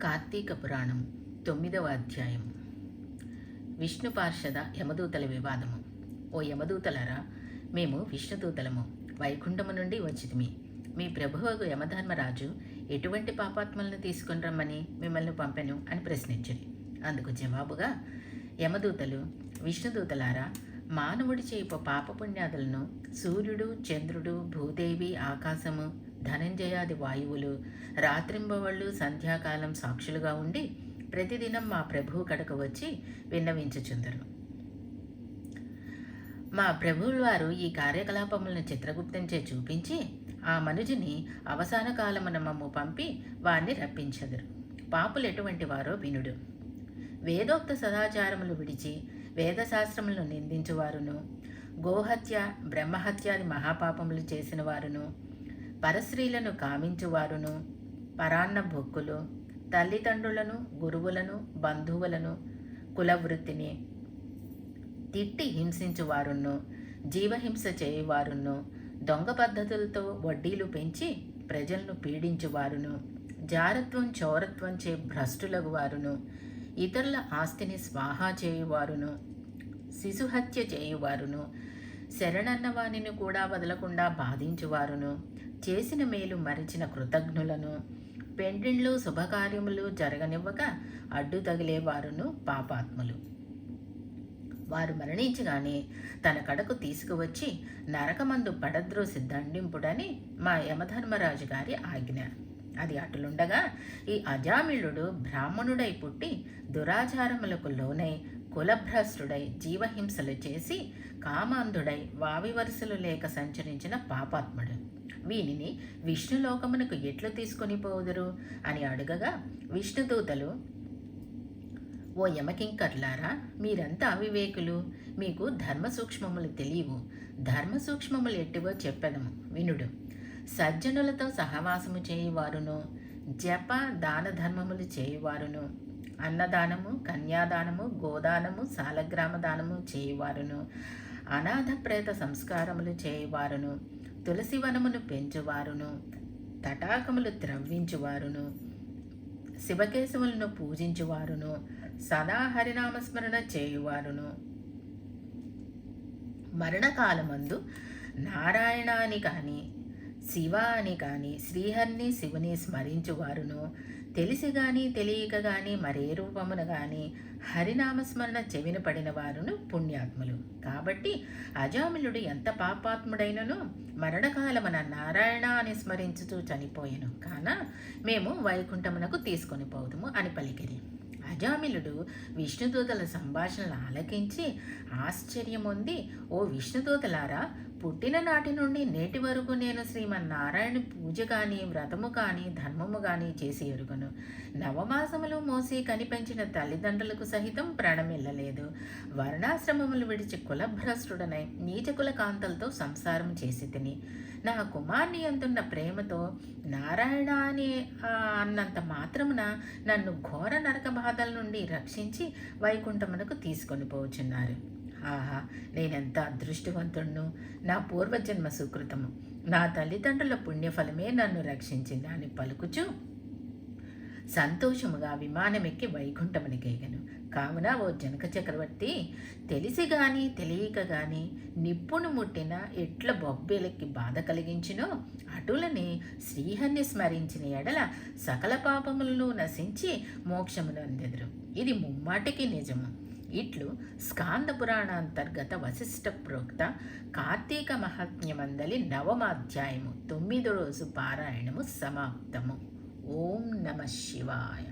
కార్తీక పురాణం 9వ అధ్యాయం. విష్ణు పార్షద యమదూతల వివాదము. ఓ యమదూతలరా, మేము విష్ణుదూతలము, వైకుంఠము నుండి వచ్చితిమి. మీ ప్రభువగు యమధర్మరాజు ఎటువంటి పాపాత్మలను తీసుకుని రమ్మని మిమ్మల్ని పంపెను అని ప్రశ్నించింది. అందుకు జవాబుగా యమదూతలు, విష్ణుదూతలారా, మానవుడి చేపు పాపపుణ్యాదులను సూర్యుడు, చంద్రుడు, భూదేవి, ఆకాశము, ధనంజయాది వాయువులు రాత్రింబవళ్ళు సంధ్యాకాలం సాక్షులుగా ఉండి ప్రతిదినం మా ప్రభువు కడకు వచ్చి విన్నవించుచుందరు. మా ప్రభువుల వారు ఈ కార్యకలాపములను చిత్రగుప్తంచే చూపించి ఆ మనుజుని అవసాన కాలమున మమ్ము పంపి వారిని రప్పించెదరు. పాపులు ఎటువంటి వారో వినుడు. వేదోక్త సదాచారములు విడిచి వేదశాస్త్రములను నిందించువారును, గోహత్య, బ్రహ్మహత్యాది మహాపాపములు చేసిన వారును, పరస్త్రీలను కామించువారును, పరాన్న భొక్కులు, తల్లిదండ్రులను, గురువులను, బంధువులను, కులవృత్తిని తిట్టి హింసించువారును, జీవహింస చేయువారును, దొంగ పద్ధతులతో వడ్డీలు పెంచి ప్రజలను పీడించువారును, జారత్వం చౌరత్వం చే భ్రష్టులగు వారును, ఇతరుల ఆస్తిని స్వాహా చేయువారును, శిశుహత్య చేయువారును, శరణన్న వాణిని కూడా వదలకుండా బాధించువారును, చేసిన మేలు మరిచిన కృతజ్ఞులను, పెండ్లిళ్ళు శుభకార్యములు జరగనివ్వక అడ్డు తగిలేవారును పాపాత్ములు. వారు మరణించగానే తన కడకు తీసుకువచ్చి నరకమందు పడద్రోసి దండింపుడని మా యమధర్మరాజు గారి ఆజ్ఞ. అది అటులుండగా ఈ అజామిళుడు బ్రాహ్మణుడై పుట్టి దురాచారములకు లోనై కులభ్రష్టుడై జీవహింసలు చేసి కామాంధుడై వావి వరుసలు లేక సంచరించిన పాపాత్ముడు. వీనిని విష్ణులోకమునకు ఎట్లు తీసుకొని పోదురు అని అడుగగా విష్ణుదూతలు, ఓ యమకింకర్లారా, మీరంతా అవివేకులు, మీకు ధర్మ సూక్ష్మములు తెలియవు. ధర్మ సూక్ష్మములు ఎట్టివో చెప్పెదము వినుడు. సజ్జనులతో సహవాసము చేయువారును, జప దాన ధర్మములు చేయువారును, అన్నదానము, కన్యాదానము, గోదానము, సాలగ్రామ దానము చేయువారును, అనాథ ప్రేత సంస్కారములు చేయువారును, తులసి వనమును పెంచువారును, తటాకములు త్రవ్వించువారును, శివకేశవులను పూజించువారును, సదా హరినామస్మరణ చేయువారును, మరణకాలమందు నారాయణ అని కానీ శివ అని కానీ శ్రీహరిని శివుని స్మరించువారును, తెలిసి గాని తెలియక గాని మరే రూపమున గాని హరినామస్మరణ చెవిన పడిన వారును పుణ్యాత్ములు. కాబట్టి అజామిలుడు ఎంత పాపాత్ముడైనను మరణకాలమున నారాయణ అని స్మరించుతూ చనిపోయెను కాన మేము వైకుంఠమునకు తీసుకొని పోదుము అని పలికిరి. అజామిలుడు విష్ణుదూతల సంభాషణలు ఆలకించి ఆశ్చర్యమొంది, ఓ విష్ణుదూతలారా, పుట్టిన నాటి నుండి నేటి వరకు నేను శ్రీమన్నారాయణ పూజ కానీ వ్రతము కానీ ధర్మము కానీ చేసి ఎరుగను. నవమాసములు మోసి కనిపెంచిన తల్లిదండ్రులకు సహితం ప్రాణమిల్లలేదు. వర్ణాశ్రమములు విడిచి కులభ్రష్టుడనై నీచకుల కాంతలతో సంసారం చేసి తిని నా కుమార్ని అందున్న ప్రేమతో నారాయణ అని అన్నంత మాత్రమున నన్ను ఘోర నరక బాధల నుండి రక్షించి వైకుంఠమునకు తీసుకొని పోవచ్చున్నారు. ఆహా, నేనెంత అదృష్టవంతుడును! నా పూర్వజన్మ సుకృతము, నా తల్లిదండ్రుల పుణ్యఫలమే నన్ను రక్షించింది అని పలుకుచు సంతోషముగా విమానమెక్కి వైకుంఠమునికేగను. కావున ఓ జనక చక్రవర్తి, తెలిసి గాని తెలియక గాని నిప్పును ముట్టిన ఎట్ల బొబ్బెలకి బాధ కలిగించినో అటులని శ్రీహరిని స్మరించిన ఎడల సకల పాపములను నశించి మోక్షమునందెదురు. ఇది ముమ్మాటికి నిజము. ఇట్లు స్కాంద పురాణాంతర్గత వశిష్ఠ ప్రోక్త కార్తీక మహాత్మ్యమందలి 9వ అధ్యాయము 9వ రోజు పారాయణము సమాప్తము. ఓం నమ శివాయ.